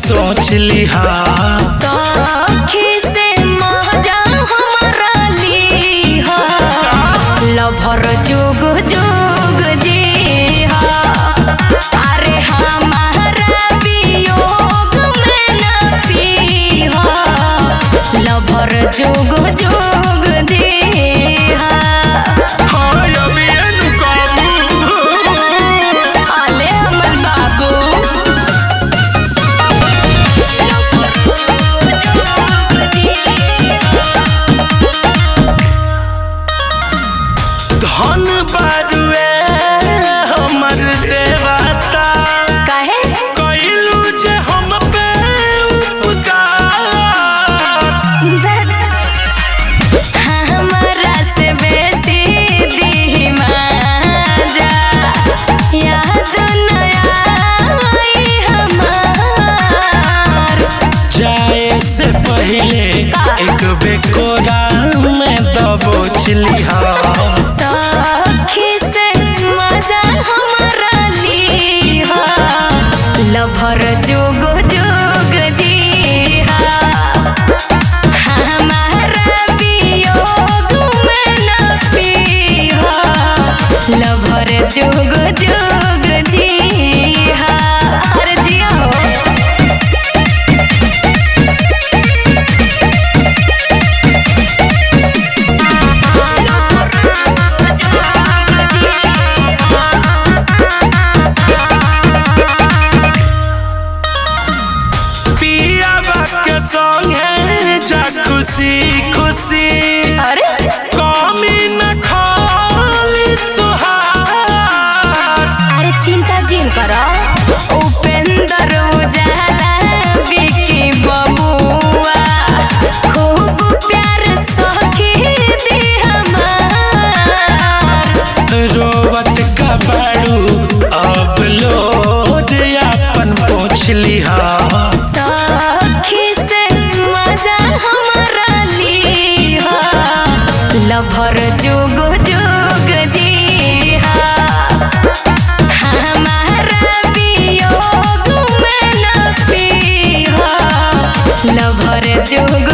सोच लिहा सखी से मजा हमारा लीहा लभर जुग जुग जीहा अरे हमारा वियोग में न पीहा लभर जुग जुग जीहा आले हमर बाबू धन बारुए हमर देवता काहे कइलू जे हम पे उपकार हमरा से बेसी दीमाजा याद नया आई हमार जाए से पहले एक बेकोरा में दबोच लिहा सखी से मजा हमारा लीहा लभर जुग जुग जीहा हमारा वियोग में न पीहा लभर जुग जुग जीहा अरे जिया हो पियावा के संगे जा खुशी खुशी अरे कमी न खाली तुहार अरे चिंता जिन करो उपेंद्र उजाला विकी बबुआ खूब प्यार सखी दी हमार रोवत का बाड़ू अब लोड अपन पोछ लिहा सखी से मजा हमारा लीहा लभर जुग जुग जीहा हमारा वियोग में न पीहा लभर जुग